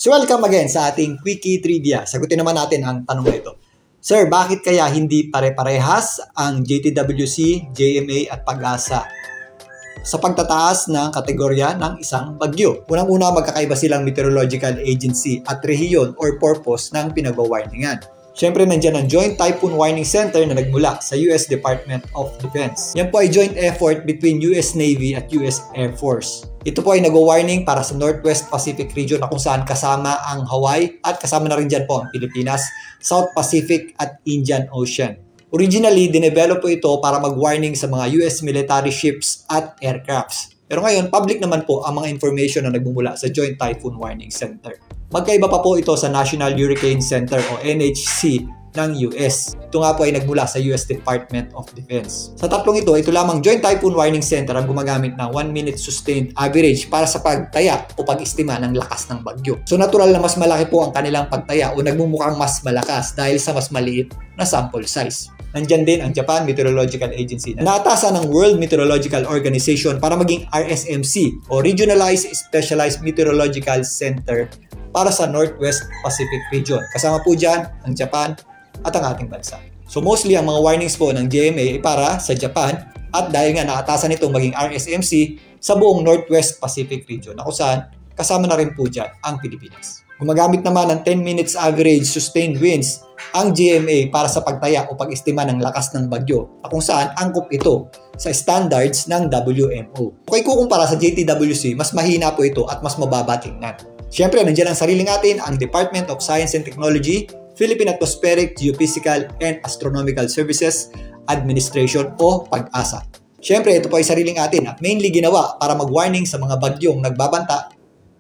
So welcome again sa ating Quickie Trivia. Sagutin naman natin ang tanong na ito. Sir, bakit kaya hindi pare-parehas ang JTWC, JMA at Pag-asa sa pagtataas ng kategorya ng isang bagyo? Unang-una, magkakaiba silang meteorological agency at rehiyon or purpose ng pinag-warningan. Siyempre, nandyan ang Joint Typhoon Warning Center na nagmula sa US Department of Defense. Yan po ay joint effort between US Navy at US Air Force. Ito po ay nag-warning para sa Northwest Pacific region na kung saan kasama ang Hawaii at kasama na rin dyan po ang Pilipinas, South Pacific at Indian Ocean. Originally, dinevelop po ito para mag-warning sa mga US military ships at aircrafts. Pero ngayon, public naman po ang mga information na nagmumula sa Joint Typhoon Warning Center. Magkaiba pa po ito sa National Hurricane Center o NHC ng US. Ito nga po ay nagmula sa US Department of Defense. Sa tatlong ito lamang Joint Typhoon Warning Center ang gumagamit ng 1-minute sustained average para sa pagtaya o pag-estima ng lakas ng bagyo. So natural na mas malaki po ang kanilang pagtaya o nagmumukhang mas malakas dahil sa mas maliit na sample size. Nandyan din ang Japan Meteorological Agency na naatasan ng World Meteorological Organization para maging RSMC o Regionalized Specialized Meteorological Center para sa Northwest Pacific Region. Kasama po dyan ang Japan at ang ating bansa. So mostly ang mga warnings po ng JMA ay para sa Japan at dahil nga naatasan itong maging RSMC sa buong Northwest Pacific Region na kung saan kasama na rin po dyan ang Pilipinas. Gumagamit naman ng 10 minutes average sustained winds ang GMA para sa pagtaya o pag-estima ng lakas ng bagyo na kung saan angkop ito sa standards ng WMO. Kung ikukumpara sa JTWC, mas mahina po ito at mas mababa tingnan. Siyempre, nandiyan ang sarili natin ang Department of Science and Technology, Philippine Atmospheric, Geophysical, and Astronomical Services Administration o Pag-asa. Siyempre, ito po ay sariling atin at mainly ginawa para mag-warning sa mga bagyong nagbabanta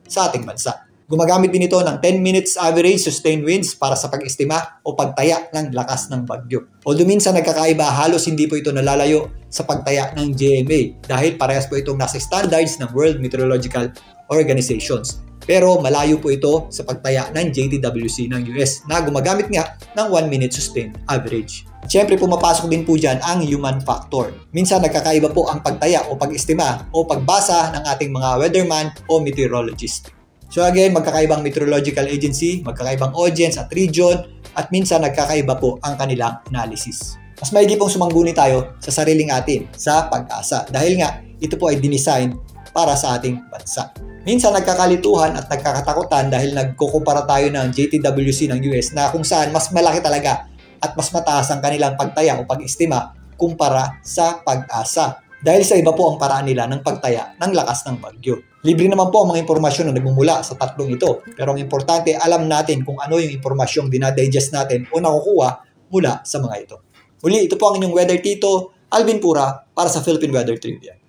sa ating bansa. Gumagamit din ito ng 10 minutes average sustained winds para sa pag-estima o pagtaya ng lakas ng bagyo. Although minsan nagkakaiba, halos hindi po ito nalalayo sa pagtaya ng GMA dahil parehas po itong nasa standards ng World Meteorological Organizations. Pero malayo po ito sa pagtaya ng JTWC ng US na gumagamit nga ng 1 minute sustained average. Siyempre, pumapasok din po dyan ang human factor. Minsan nagkakaiba po ang pagtaya o pag-estima o pagbasa ng ating mga weatherman o meteorologist. So again, magkakaibang meteorological agency, magkakaibang audience at region, at minsan nagkakaiba po ang kanilang analysis. Mas maigi pong sumangguni tayo sa sariling atin, sa Pag-asa, dahil nga ito po ay dinesign para sa ating bansa. Minsan nagkakalituhan at nagkakatakutan dahil nagkukumpara tayo ng JTWC ng US na kung saan mas malaki talaga at mas mataas ang kanilang pagtaya o pag-estima kumpara sa Pag-asa. Dahil sa iba po ang paraan nila ng pagtaya ng lakas ng bagyo. Libre naman po ang mga impormasyon na nagmumula sa tatlong ito. Pero ang importante, alam natin kung ano yung impormasyong dinadigest natin o nakukuha mula sa mga ito. Muli, ito po ang inyong Weather Tito, Alvin Pura, para sa Philippine Weather Trivia.